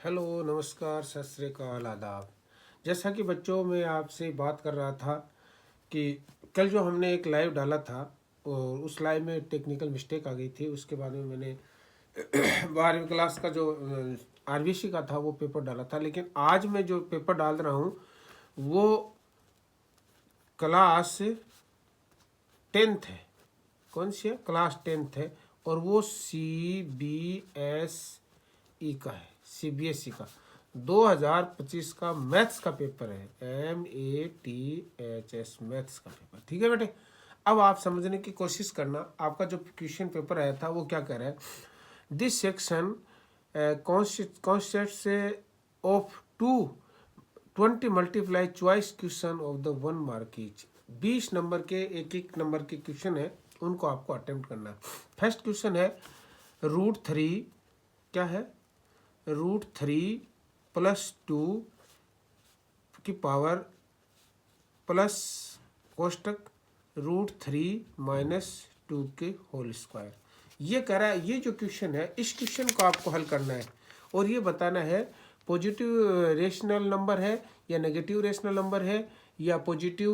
Hello, नमस्कार, सत श्री अकाल, आदाब। जैसा कि बच्चों मैं आपसे बात कर रहा था कि कल जो हमने एक लाइव डाला था और उस लाइव में टेक्निकल मिस्टेक आ गई थी। उसके बाद में मैंने 12वीं क्लास का जो आरबीसी का था वो पेपर डाला था। लेकिन आज मैं जो पेपर डाल रहा हूँ वो क्लास 10th है। कौन सी है? क्लास 10th है और वो CBSE का है। CBSE का 2025 का मैथ्स का पेपर है। MATHS मैथ्स का पेपर। ठीक है बेटे, अब आप समझने की कोशिश करना। आपका जो क्वेश्चन पेपर आया था वो क्या कह रहा है? This section concepts of 20 multiply choice question of the 1 mark each. 20 number के एक नंबर के क्वेश्चन है, उनको आपको अटेम्प्ट करना है। फर्स्ट क्वेश्चन है √3 क्या है? √3 + 2 की पावर प्लस कोष्टक √3 - 2 के होल स्क्वायर। ये कह रहा है। ये जो क्वेश्चन है इस क्वेश्चन को आपको हल करना है और ये बताना है पॉजिटिव रेशनल नंबर है या नेगेटिव रेशनल नंबर है या पॉजिटिव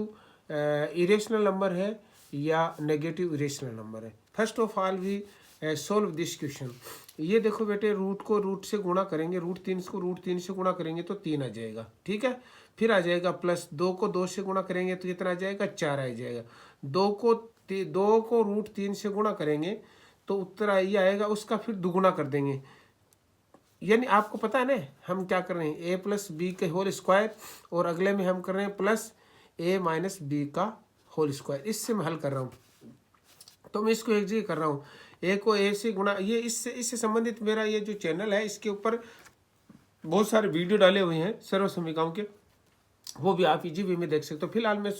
इरेशनल नंबर है या नेगेटिव इरेशनल नंबर है। First of all we solve this question. ये देखो बेटे, रूट को रूट से गुणा करेंगे, √3 को √3 से गुणा करेंगे तो 3 आ जाएगा। ठीक है, फिर आ जाएगा प्लस 2 को 2 से गुणा करेंगे तो कितना आ जाएगा? 4 आ जाएगा। 2 को √3 से गुणा करेंगे तो उत्तर ये आएगा, उसका फिर दुगुना कर देंगे। यानी आपको पता है ना हम क्या कर रहे हैं? a + b के होल स्क्वायर और अगले में हम कर रहे हैं +a - b का होल स्क्वायर। इससे मैं हल कर रहा हूँ तो मैं इसको एक जगह कर रहा हूँ। a को a से गुणा, ये इससे संबंधित मेरा ये जो चैनल है इसके ऊपर बहुत सारे वीडियो डाले हुए हैं सर्व समीकरणों के, वो भी आप इजी वे में देख सकते हो। फिलहाल मैं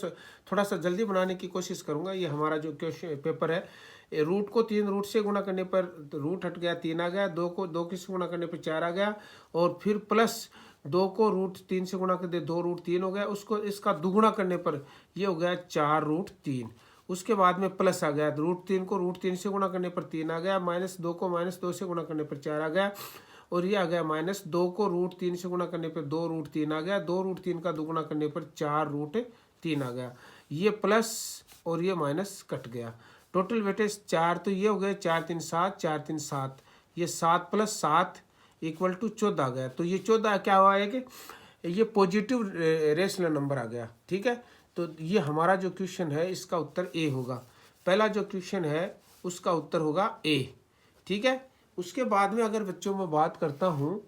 थोड़ा सा जल्दी बनाने की कोशिश करूंगा। ये हमारा जो क्वेश्चन पेपर है, रूट को 3 रूट से गुणा करने पर रूट हट गया, 3 आ गया। 2 को 2 से गुणा करने पर 4 आ गया और फिर प्लस 2 को √3 से गुणा कर दे 2 √3 हो गया। उसको इसका दुगुना करने पर ये हो गया 4 √3। उसके बाद में प्लस आ गया, √3 को √3 से गुणा करने पर 3 आ गया, -2 को -2 से गुणा करने पर 4 आ गया और ये आ गया -2 को √3 से गुणा करने पर 2 √3 आ गया। 2 √3 का दुगुना करने पर 4 √3 आ गया। ये प्लस और ये माइनस कट गया। टोटल वेटेज 4 तो ये हो गए 4 3 7, 4 3 7, ये 7 + 7 = 14 आ गया। तो ये 14 क्या हुआ है कि ये पॉजिटिव रेशनल नंबर आ गया। ठीक है, तो ये हमारा जो क्वेश्चन है इसका उत्तर ए होगा। पहला जो क्वेश्चन है उसका उत्तर होगा ए। ठीक है, उसके बाद में अगर बच्चों में बात करता हूँ,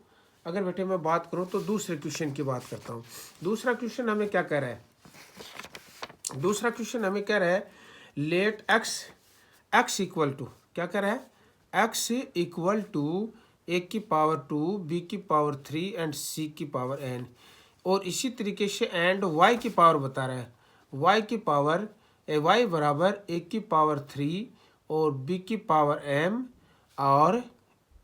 अगर बेटे मैं बात करूँ तो दूसरे क्वेश्चन की बात करता हूँ। दूसरा क्वेश्चन हमें क्या कह रहा है? दूसरा क्वेश्चन हमें कह रहा है लेट x = क्या कह रहा है? x = a की पावर 2, b की पावर 3 एंड c की पावर n। और इसी तरीके से एंड y की पावर बता रहा है। y की पावर y बराबर a की पावर 3 और b की पावर m और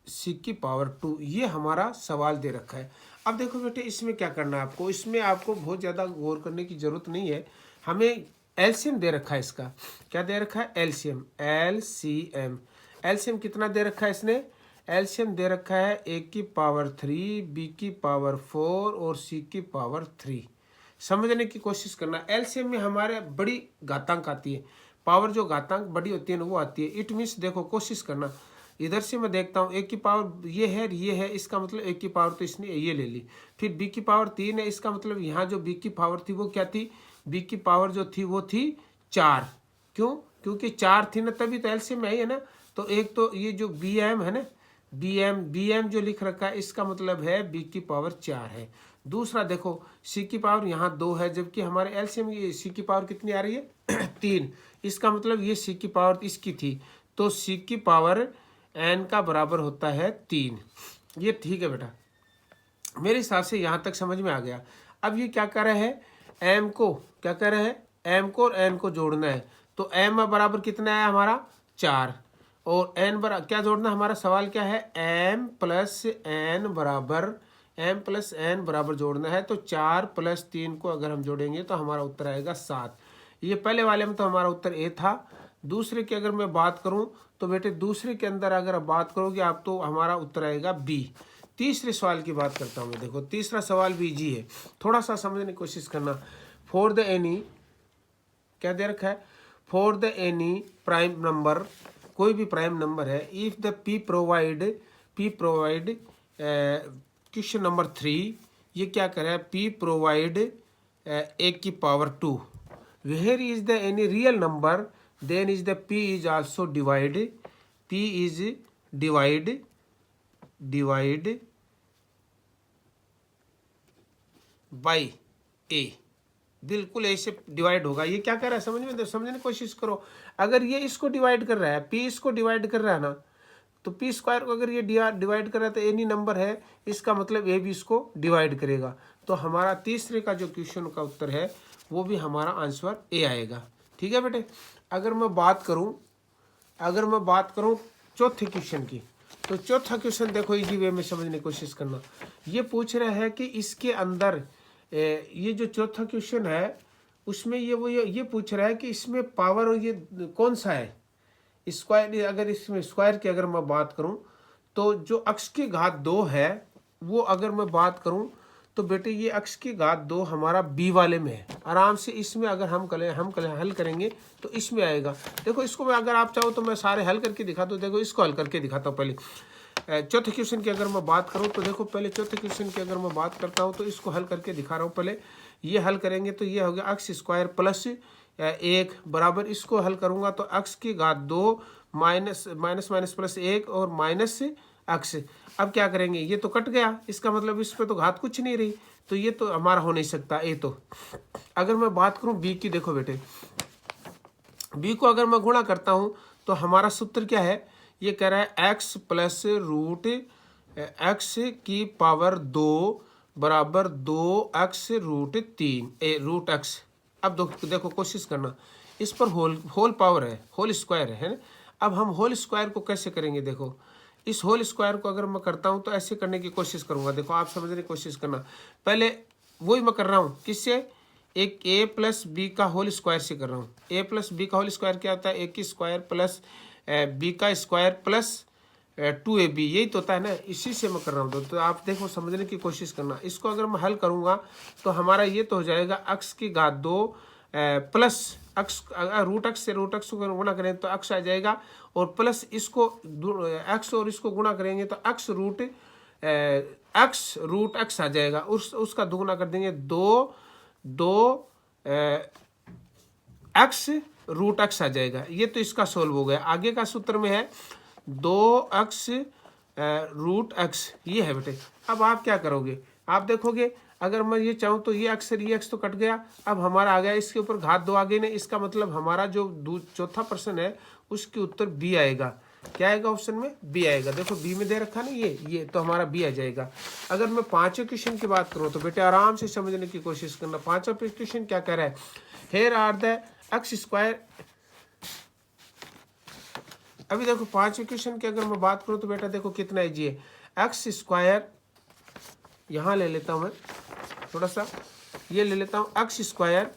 c की पावर 2। ये हमारा सवाल दे रखा है। अब देखो बेटे, इसमें क्या करना है आपको? इसमें आपको बहुत ज़्यादा गौर करने की ज़रूरत नहीं है। हमें एलसीएम दे रखा है इसका। क्या दे रखा है? एलसीएम। LCM। एलसीएम कितना दे रखा है इसने? एलसीएम दे रखा है a की पावर 3, b की पावर 4 और c की पावर 3। समझने की कोशिश करना। एलसीएम में हमारे बड़ी घातांक आती है, पावर जो घातांक बड़ी होती है ना वो आती है। इट मीन्स देखो, कोशिश करना। इधर से मैं देखता हूँ a की पावर ये है, इसका मतलब a की पावर तो इसने ये ले ली। फिर b की पावर 3 है, इसका मतलब यहाँ जो b की पावर थी वो क्या थी? b की पावर जो थी वो थी 4। क्यों? क्योंकि 4 थी ना, तभी तो एलसीएम में आई है ना। तो एक तो ये जो bm है ना, bm जो लिख रखा है इसका मतलब है b की पावर 4 है। दूसरा देखो, c की पावर यहाँ 2 है, जबकि हमारे एलसीएम ये c की पावर कितनी आ रही है? 3। इसका मतलब ये c की पावर इसकी थी, तो c की पावर n का बराबर होता है 3। ये ठीक है बेटा, मेरे हिसाब से यहाँ तक समझ में आ गया। अब ये क्या कर रहे हैं? m को क्या कर रहे हैं? m को और n को जोड़ना है। तो m बराबर कितना है हमारा? 4 और n बराबर क्या जोड़ना? हमारा सवाल क्या है? m + n बराबर जोड़ना है। तो 4 + 3 को अगर हम जोड़ेंगे तो हमारा उत्तर आएगा 7। ये पहले वाले में तो हमारा उत्तर ए था। दूसरे की अगर मैं बात करूं तो बेटे दूसरे के अंदर अगर आप बात करोगे आप तो हमारा उत्तर आएगा बी। तीसरे सवाल की बात करता हूँ। देखो तीसरा सवाल भी इजी है, थोड़ा सा समझने की कोशिश करना। फॉर द एनी, क्या दे रखा है, for the any prime number, कोई भी प्राइम नंबर है, if the P provide question number 3, ये क्या कर रहा है, पी प्रोवाइड ए की power 2, where is the any real number, then is the P is also divide, P is divide by A, बिल्कुल ऐसे डिवाइड होगा। ये क्या कर रहा है, समझने की कोशिश करो। अगर ये इसको डिवाइड कर रहा है, पी इसको डिवाइड कर रहा है ना, तो पी स्क्वायर को अगर ये डिवाइड कर रहा है तो एनी नंबर है, इसका मतलब ए भी इसको डिवाइड करेगा। तो हमारा तीसरे का जो क्वेश्चन का उत्तर है वो भी हमारा आंसर ए आएगा। ठीक है बेटे। अगर मैं बात करूं चौथे क्वेश्चन की, तो चौथा क्वेश्चन देखो इजी वे में समझने की कोशिश करना। ये पूछ रहा है कि इसके अंदर ये जो चौथा क्वेश्चन है उसमें ये पूछ रहा है कि इसमें पावर ये कौन सा है, स्क्वायर। अगर इसमें स्क्वायर की अगर मैं बात करूं तो जो अक्ष की घात 2 है वो अगर मैं बात करूं तो बेटे ये अक्ष की घात 2 हमारा बी वाले में है। आराम से इसमें अगर हम हल करेंगे तो इसमें आएगा। देखो इसको मैं, अगर आप चाहो तो मैं सारे हल करके दिखाता हूँ। देखो इसको हल करके दिखाता हूँ। पहले चौथे क्वेश्चन की अगर मैं बात करूं तो देखो, पहले चौथे क्वेश्चन की अगर मैं बात करता हूं तो इसको हल करके दिखा रहा हूं। पहले ये हल करेंगे तो ये हो गया अक्स स्क्वायर प्लस 1 बराबर, इसको हल करूंगा तो अक्स की घात 2 माइनस प्लस 1 और माइनस अक्स। अब क्या करेंगे, ये तो कट गया, इसका मतलब इस पे तो घात कुछ नहीं रही, तो ये तो हमारा हो नहीं सकता ए। तो अगर मैं बात करूं बी की, देखो बेटे बी को अगर मैं गुणा करता हूं तो हमारा सूत्र क्या है, ये कह रहा है x प्लस रूट एक्स की पावर 2 बराबर 2x रूट 3 रूट x। अब देखो कोशिश करना, इस पर होल पावर है, होल स्क्वायर है ना। अब हम होल स्क्वायर को कैसे करेंगे, देखो इस होल स्क्वायर को अगर मैं करता हूँ तो ऐसे करने की कोशिश करूँगा। देखो आप समझने की कोशिश करना, पहले वही मैं कर रहा हूँ, किससे, एक a प्लस बी का होल स्क्वायर से कर रहा हूँ। a प्लस बी का होल स्क्वायर क्या होता है, a की स्क्वायर प्लस बी का स्क्वायर प्लस 2ab, यही तो होता है ना, इसी से मैं कर रहा हूँ। तो आप देखो समझने की कोशिश करना, इसको अगर मैं हल करूँगा तो हमारा ये तो हो जाएगा अक्स की घात 2 प्लस अक्स, रूट अक्स से रूट अक्स को गुणा करें तो अक्स आ जाएगा, और प्लस इसको एक्स और इसको गुणा करेंगे तो अक्स रूट एक्स आ जाएगा, उसका दुगुना कर देंगे 2 एक्स रूट एक्स आ जाएगा। ये तो इसका सोल्व हो गया। आगे का सूत्र में है 2x रूट एक्स, ये है बेटे। अब आप क्या करोगे, आप देखोगे अगर मैं ये चाहूँ तो ये एक्स और ये एक्स तो कट गया, अब हमारा आ गया इसके ऊपर घात 2 आ गई ना, इसका मतलब हमारा जो चौथा प्रश्न है उसके उत्तर बी आएगा। क्या आएगा ऑप्शन में, बी आएगा। देखो बी में दे रखा ना ये तो हमारा बी आ जाएगा। अगर मैं पांचवें क्वेश्चन की बात करूँ तो बेटे आराम से समझने की कोशिश करना। पांचवा क्वेश्चन क्या कह रहा है, here are the x square. अभी देखो पांचवें क्वेश्चन की अगर मैं बात करूं तो बेटा देखो कितना इजी है, एक्स स्क्वायर, यहां ले लेता हूं मैं थोड़ा सा, ये ले लेता हूं एक्स स्क्वायर,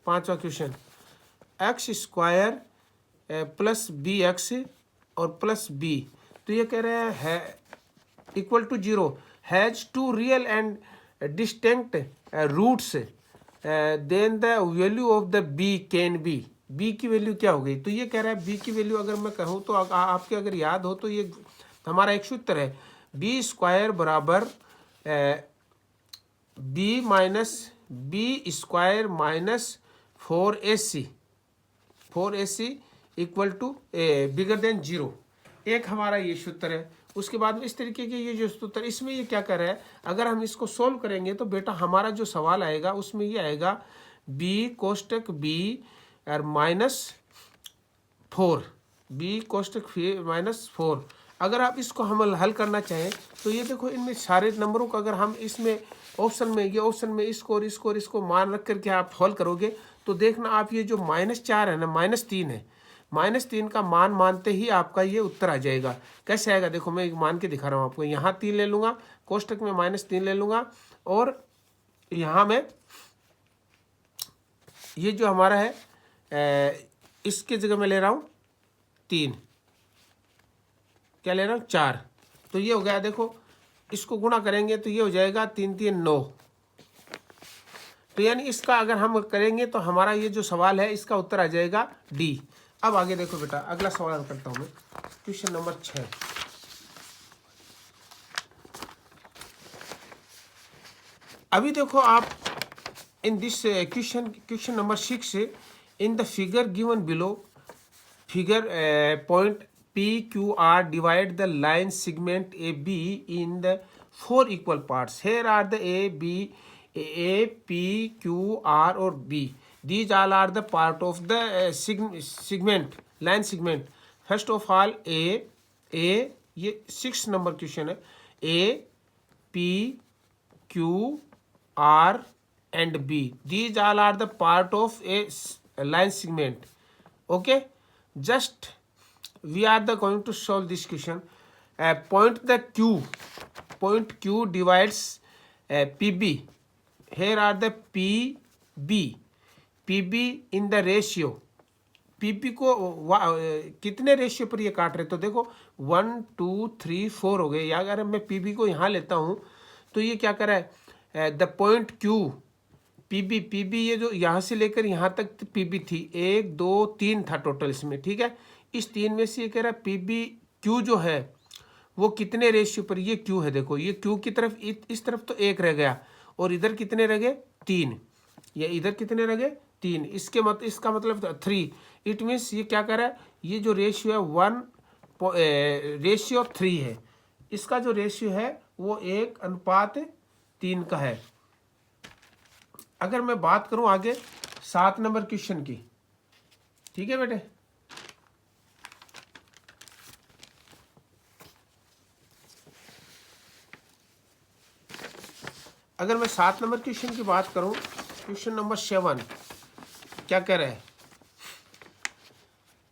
पांचवा question, x square plus b x और प्लस बी, तो ये कह रहा है equal to 0, has 2 real and distinct roots, then the value of the b can be. B की वैल्यू क्या हो गई, तो ये कह रहा है बी की वैल्यू अगर मैं कहूँ तो आपके अगर याद हो तो ये हमारा एक सूत्र है, बी स्क्वायर बराबर b minus b square minus 4ac equal to bigger than 0, एक हमारा ये सूत्र है। उसके बाद में इस तरीके के ये जो सूत्र, इसमें ये क्या कर रहा है, अगर हम इसको सोल्व करेंगे तो बेटा हमारा जो सवाल आएगा उसमें ये आएगा बी कोष्टक बी और -4, बी कोष्टक -4। अगर आप इसको हम हल करना चाहें तो ये देखो इनमें सारे नंबरों को अगर हम इसमें ऑप्शन में इसको और इसको मान रख करके आप हल करोगे तो देखना आप ये जो -4 है ना, -3 है, -3 का मान मानते ही आपका ये उत्तर आ जाएगा। कैसे आएगा, देखो मैं मान के दिखा रहा हूँ आपको। यहाँ 3 ले लूँगा, कोष्टक में -3 ले लूँगा, और यहाँ मैं ये जो हमारा है इसके जगह मैं ले रहा हूँ 3, क्या ले रहा हूँ 4, तो ये हो गया। देखो इसको गुणा करेंगे तो ये हो जाएगा 3 3 9। तो यानी इसका अगर हम करेंगे तो हमारा ये जो सवाल है इसका उत्तर आ जाएगा डी। अब आगे देखो बेटा, अगला सवाल करता हूं मैं, क्वेश्चन नंबर 6। अभी देखो आप in this question number 6, in the figure given below, figure point PQR divide the line segment AB in the 4 equal parts. Here are the A, P, Q, R or B. These all are the part of the segment, line segment. First of all, ये 6 number question है। A, P, Q, R and B. These all are the part of a line segment. Okay, just we are going to solve this question. Point Q divides PB. Here are the PB in the ratio. PB को कितने ratio पर ये काट रहे, तो देखो 1 2 3 4 हो गए। या अगर मैं PB को यहाँ लेता हूँ तो ये क्या कर रहा है, द पॉइंट Q PB ये जो यहाँ से लेकर यहाँ तक PB थी, 1 2 3 था टोटल इसमें, ठीक है। इस 3 में से ये कह रहा है PB Q जो है वो कितने रेशियो पर, ये Q है, देखो ये Q की तरफ, इस तरफ तो 1 रह गया और इधर कितने रह गए 3, या इधर कितने रह गए 3। इसका मतलब 3। इट मीन्स ये क्या कर रहा है, ये जो रेशियो है 1 रेशियो 3 है, इसका जो रेशियो है वो 1:3 का है। अगर मैं बात करूं आगे 7 नंबर क्वेश्चन की, ठीक है बेटे, अगर मैं 7 नंबर क्वेश्चन की बात करूं, क्वेश्चन नंबर 7 क्या कह रहा है,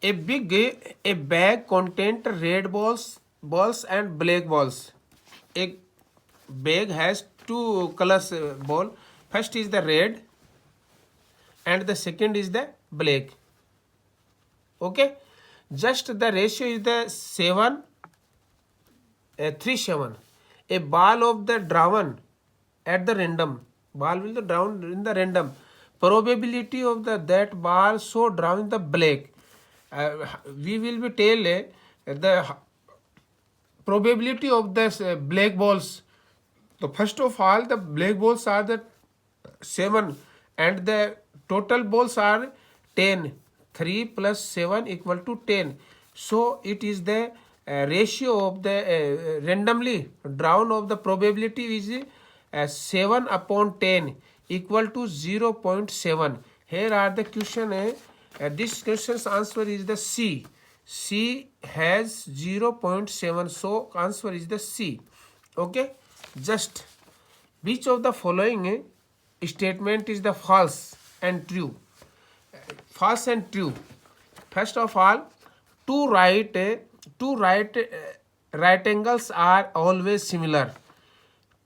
ए bag content red balls and black balls. A bag has 2 colors ball. First is the red and the second is the black. Okay, just the ratio is the 7 3 7. A ball of the drawn at the random, ball will be drawn in the random, probability of that ball so drawn in the black. We will be tell the probability of the black balls. So first of all the black balls are the 7 and the total balls are 10. 3 plus 7 equal to 10. So it is the ratio of the randomly drawn of the probability is 7/10 equal to 0.7. Here are the question. This question's answer is the C. C has 0.7, so answer is the C. Okay, just which of the following statement is the false and true? False and true. First of all, two right angles are always similar.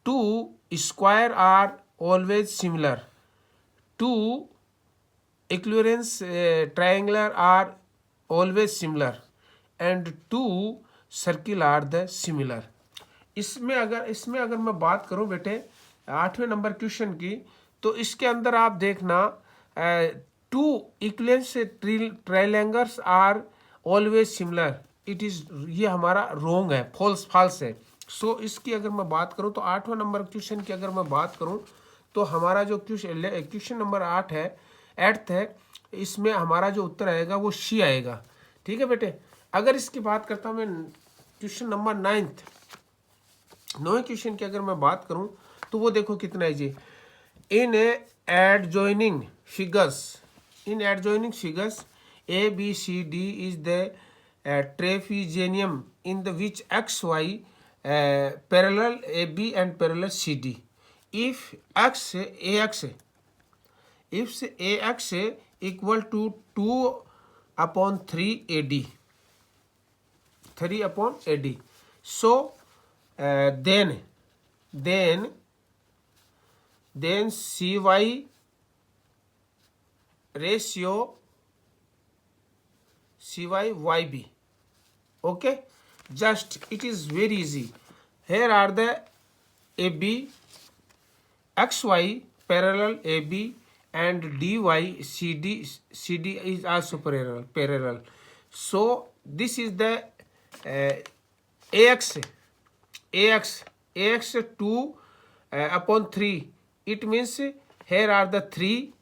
Two square are always similar. Two equivalent triangular are always similar and two circle are the similar. इसमें अगर मैं बात करूं बेटे 8वें number question की, तो इसके अंदर आप देखना 2 equivalent triangles are always similar. It is, ये हमारा रॉन्ग है, फॉल्स है। सो इसकी अगर मैं बात करूं तो 8वां नंबर क्वेश्चन की अगर मैं बात करूं तो हमारा जो क्वेश्चन नंबर 8 है, 8th है, इसमें हमारा जो उत्तर आएगा वो सी आएगा। ठीक है बेटे, अगर इसकी बात करता हूँ मैं क्वेश्चन नंबर 9वें क्वेश्चन की अगर मैं बात करूँ तो वो देखो कितना है जी। In adjoining figures A B C D is the trapezium in the which XY parallel AB and parallel CD. If AX equal to 2/3 AD, 3/AD. So then CY ratio CYYB. Okay, just it is very easy. Here are the AB, XY parallel AB, and DY CD is also parallel. So this is the AX 2 upon 3. It means here are the 3,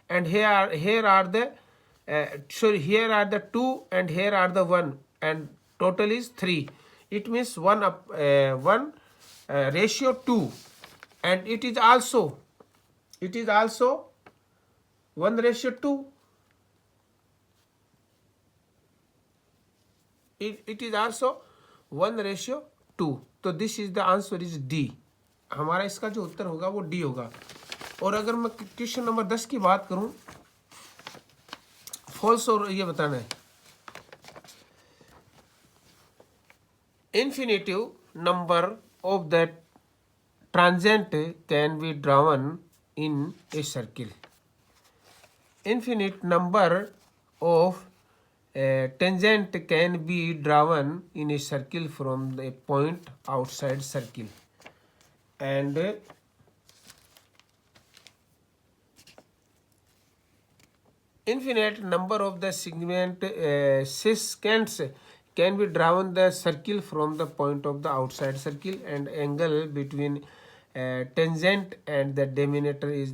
and here are the here are the 2, and here are the 1, and total is 3. It means 1 ratio 2, and it is also 1 ratio 2. It is also 1 ratio 2. तो this is the answer is D. हमारा इसका जो उत्तर होगा वो D होगा. और अगर मैं क्वेश्चन नंबर 10 की बात करूं, फॉल्स और ये बताना है. Infinitive number of the tangent can be drawn in a circle. Infinite number of tangent can be drawn in a circle from the point outside circle, and infinite number of the segment secants can be drawn the circle from the point of the outside circle, and angle between tangent and the diameter is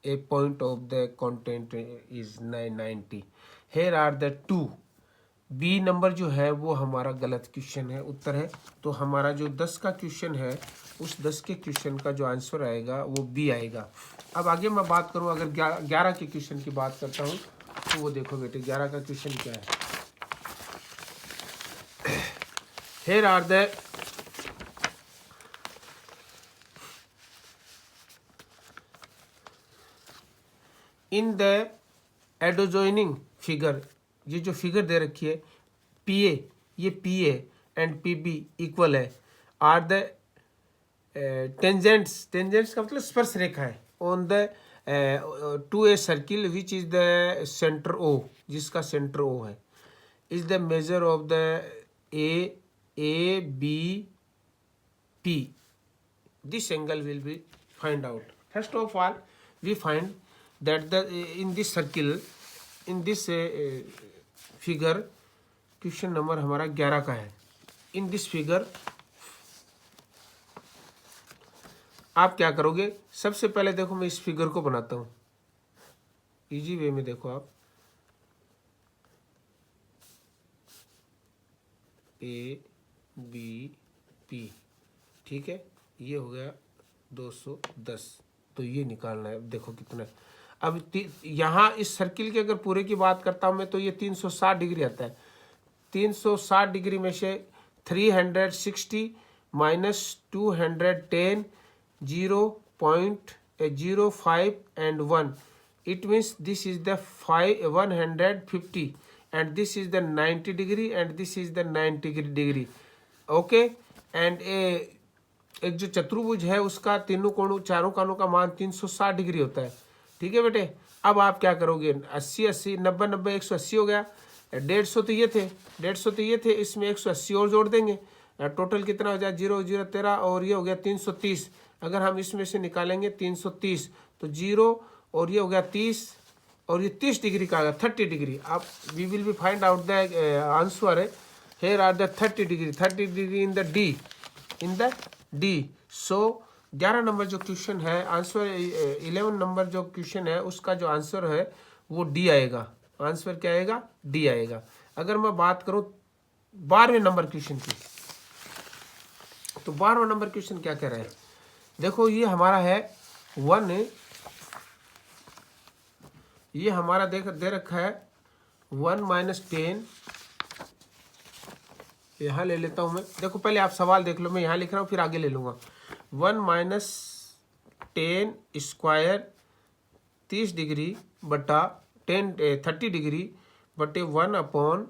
a point of the content is 990. Here are the two. B number जो है वो हमारा गलत question है, उत्तर है. तो हमारा जो 10 का क्वेश्चन है, उस 10 के क्वेश्चन का जो आंसर आएगा वो बी आएगा. अब आगे मैं बात करूं, अगर 11 के क्वेश्चन की बात करता हूं, तो वो देखो बेटे 11 का क्वेश्चन क्या है. Here are the in the adjoining figure, ये जो फिगर दे रखी है पी ए, ये P A and P B equal है, आर द टेंजेंट्स का मतलब स्पर्श रेखा है, on the two a circle which is the centre O, जिसका सेंटर ओ है, is the measure of the A B P. This angle will be find out. First of all we find that in this circle, in this figure, question number हमारा 11 का है. In this figure आप क्या करोगे, सबसे पहले देखो मैं इस फिगर को बनाता हूं इजी वे में. देखो आप ए बी पी, ठीक है, ये हो गया 210. तो ये निकालना है. देखो कितना है. अब यहाँ इस सर्किल के अगर पूरे की बात करता हूँ मैं, तो ये 360 डिग्री आता है. 360 डिग्री में से 360 minus 210, 0.05 and 1. It means this is the 150 and this is the 90 degree and this is the 90 degree. Okay. And एक जो चतुर्भुज है उसका तीनों कोणों चारों कोणों का मान 360 डिग्री होता है. ठीक है बेटे. अब आप क्या करोगे, 80 80 90 90 180 हो गया. 150 तो ये थे, 150 तो ये थे, इसमें 180 और जोड़ देंगे. टोटल कितना हो जाए, 0 0 13, और ये हो गया 330. अगर हम इसमें से निकालेंगे 330, तो 0 और ये हो गया 30, और ये 30 डिग्री का आ गया, 30 डिग्री. अब we will be find out the answer है. Here are the 30 degree in the D. So 11 number जो क्वेश्चन है आंसर, 11 नंबर जो क्वेश्चन है उसका जो आंसर है वो डी आएगा. आंसर क्या आएगा, डी आएगा. अगर मैं बात करूं 12वें नंबर क्वेश्चन की, तो 12वां नंबर क्वेश्चन क्या कह रहा है. देखो ये हमारा है 1, ये हमारा दे रखा है 1 माइनस 10. यहाँ ले लेता हूं मैं. देखो पहले आप सवाल देख लो, मैं यहाँ लिख रहा हूँ फिर आगे ले लूंगा. 1 माइनस 10 स्क्वायर 30 डिग्री बटा 30 डिग्री बटे 1 upon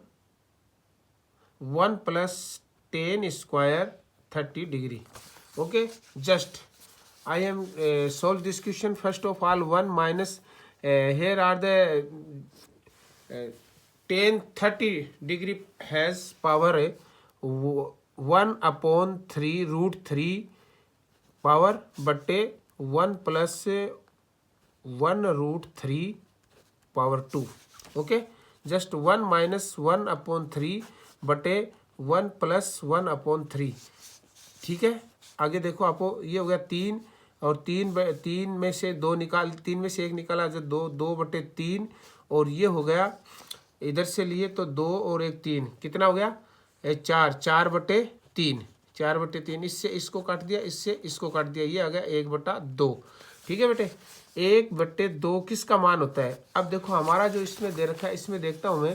1 plus 10 square 30 degree. Okay. Just I am solve this question. First of all, 1 minus here are the 10 30 degree has power 1/3 power बटे 1 + 1√3 पावर 2। ओके, जस्ट 1 - 1/3 बटे 1 + 1/3। ठीक है, आगे देखो आपको ये हो गया 3, और 3 में से 2 निकाल, 3 में से 1 निकाला जो 2/3, और ये हो गया इधर से लिए तो 2 और 1 3, कितना हो गया 4, 4/3, 4/3। इससे इसको काट दिया, इससे इसको काट दिया, ये आ गया 1/2। ठीक है बेटे, 1/2 किसका मान होता है? अब देखो हमारा जो इसमें दे रखा है, इसमें देखता हूँ मैं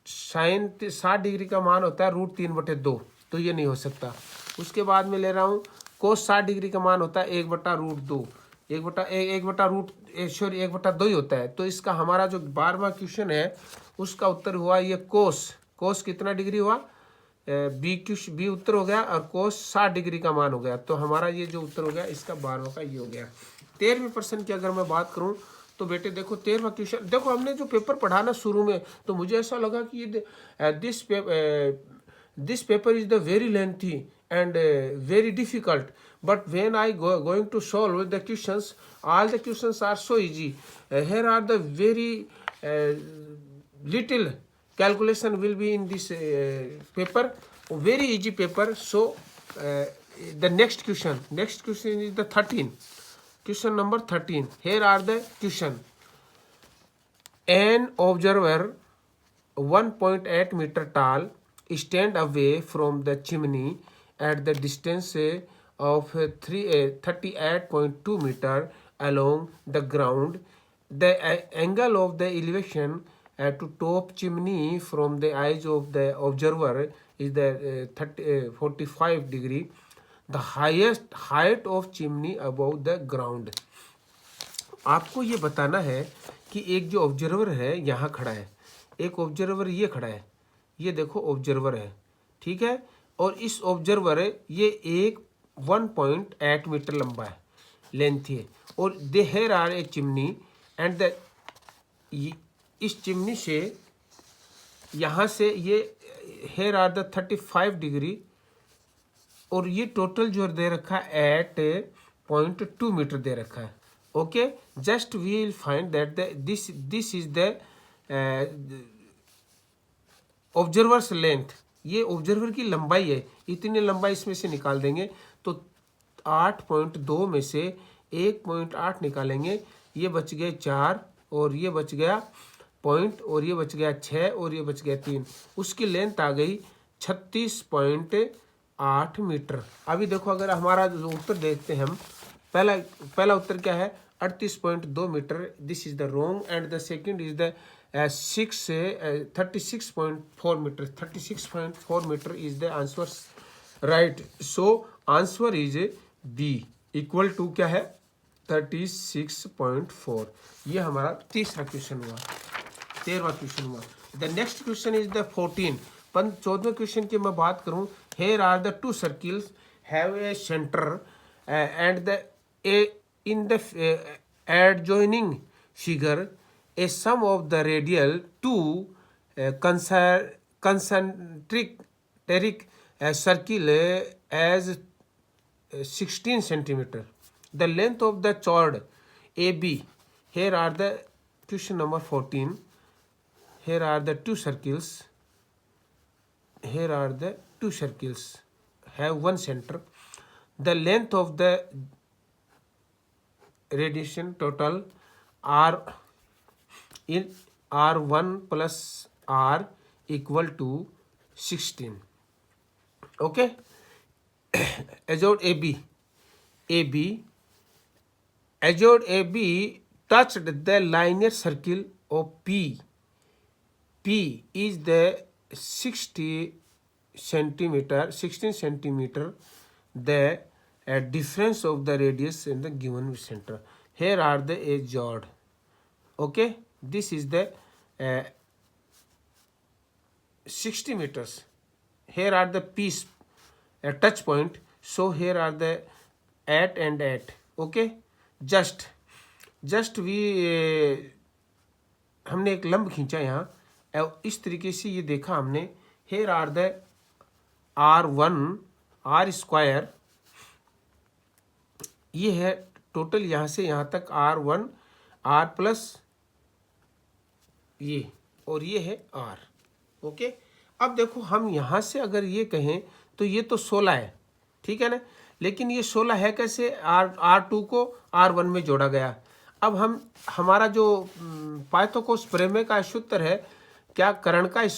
साइन 60 डिग्री का मान होता है √3/2, तो ये नहीं हो सकता। उसके बाद में ले रहा हूँ कोस 60 डिग्री का मान होता है 1/√2, 1/2 ही होता है। तो इसका हमारा जो 12वां क्वेश्चन है उसका उत्तर हुआ ये कोस कितना डिग्री हुआ, बी उत्तर हो गया, और कोस 60 डिग्री का मान हो गया। तो हमारा ये जो उत्तर हो गया इसका 12वां का ये हो गया। 13वें प्रश्न की अगर मैं बात करूं तो बेटे देखो 13वां क्वेश्चन, देखो हमने जो पेपर पढ़ा ना शुरू में, तो मुझे ऐसा लगा कि this paper is the very lengthy and very difficult, but when I going to solve the questions, all the questions are so easy. Here are the very little calculation will be in this paper, very easy paper. So the next question is the 13, question number 13. Here are the question. An observer 1.8 meter tall stand away from the chimney at the distance of 38.2 meter along the ground. The angle of the elevation to top chimney from the eyes of the observer is the 45 degree. The highest height of chimney above the ground. आपको ये बताना है कि एक जो observer है यहाँ खड़ा है, एक ऑब्जर्वर ये खड़ा है, ये देखो ऑब्जर्वर है, ठीक है, और इस ऑब्जर्वर ये एक 1.8 मीटर लंबा है, लेंथ है, और they here are a chimney and the, इस चिमनी से यहाँ से ये हेयर आर द 35 डिग्री, और ये टोटल जो दे रखा है 8.2 मीटर दे रखा है। Okay, just we will find that this is the observer's length, ये ऑब्जर्वर की लंबाई है, इतनी लंबाई इसमें से निकाल देंगे तो 8.2 में से 1.8 निकालेंगे, ये बच गए 4, और ये बच गया पॉइंट, और ये बच गया 6, और ये बच गया 3, उसकी लेंथ आ गई 36.8 मीटर। अभी देखो अगर हमारा जो उत्तर देखते हैं हम, पहला उत्तर क्या है 38.2 metre, this is the wrong, and the second is the 36.4 metre, 36.4 metre is the answer right. So answer is B, equal to क्या है 36.4। ये हमारा तीसरा क्वेश्चन हुआ, 13वां क्वेश्चन हुआ। The next question is the 14वें क्वेश्चन की मैं बात करूं, here are the 2 circles have a centre and the in the adjoining figure a sum of the radial two concentric circle as 16 centimeter. The length of the chord AB. Here are the question number 14. Here are the 2 circles. Here are the 2 circles have one center. The length of the radiation total R in R1 plus R equal to 16. Okay, adjoint adjoint AB touched the linear circle of P is the 16 centimeter, the difference of the radius in the given center. Here are the adjoint. Okay, this is the 60 meters. Here are the P's touch point. So here are the 8 and 8. Okay, just we हमने एक लंब खींचा यहाँ, इस तरीके से ये देखा हमने। Here are the r ये है टोटल यहाँ से यहाँ तक r1 r प्लस ये और ये है r। ओके, अब देखो हम यहाँ से अगर ये कहें तो ये तो 16 है, ठीक है ना, लेकिन ये 16 है कैसे, r2 को r1 में जोड़ा गया। अब हमारा जो पाइथागोरस प्रमेय का सूत्र है क्या, कर्ण का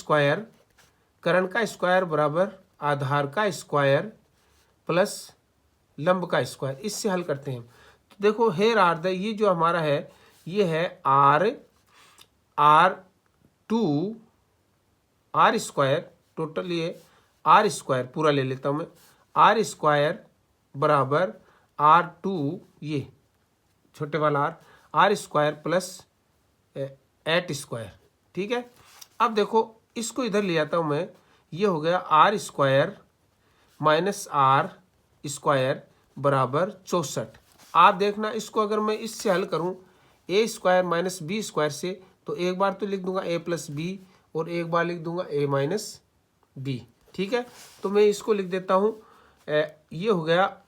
स्क्वायर बराबर आधार का स्क्वायर प्लस लंब का स्क्वायर, इससे हल करते हैं। तो देखो हेयर आर द, ये जो हमारा है ये है r2 r स्क्वायर, टोटल ये r स्क्वायर पूरा ले लेता हूँ मैं, r स्क्वायर बराबर r2 ये छोटे वाला r स्क्वायर प्लस 8 स्क्वायर, ठीक है। अब देखो इसको इधर ले आता हूँ मैं, ये हो गया r square minus r square बराबर 64। आप देखना इसको अगर मैं इससे हल करूँ a square minus b square से, तो एक बार तो लिख दूंगा a प्लस बी और एक बार लिख दूंगा a माइनस बी, ठीक है। तो मैं इसको लिख देता हूँ, ये हो गया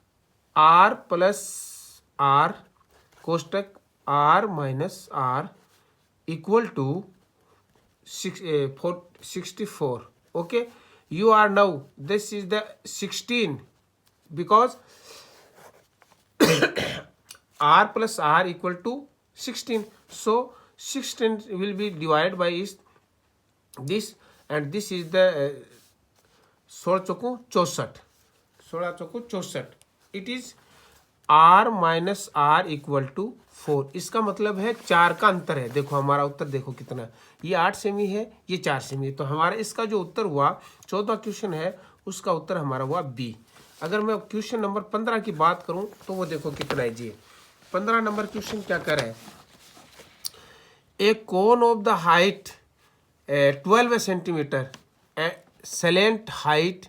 r प्लस r कोष्टक r minus r equal to 64। Okay, you are now, this is the 16 because r plus r equal to 16, so 16 will be divided by this and this is the 16 चौको 64, it is r minus r equal to 4। इसका मतलब है 4 का अंतर है। देखो हमारा उत्तर देखो कितना, ये 8 सेमी है, ये 4 सेमी है, तो हमारा इसका जो उत्तर हुआ 14 क्वेश्चन है उसका उत्तर हमारा हुआ बी। अगर मैं क्वेश्चन नंबर 15 की बात करूं तो वो देखो कितना है जी। 15 नंबर क्वेश्चन क्या कर रहा है, a cone of the height 12 centimetre, slant height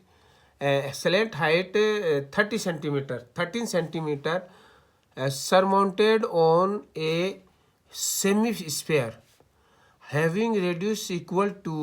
30 centimetre 13 centimetre surmounted on a semi-sphere having radius equal to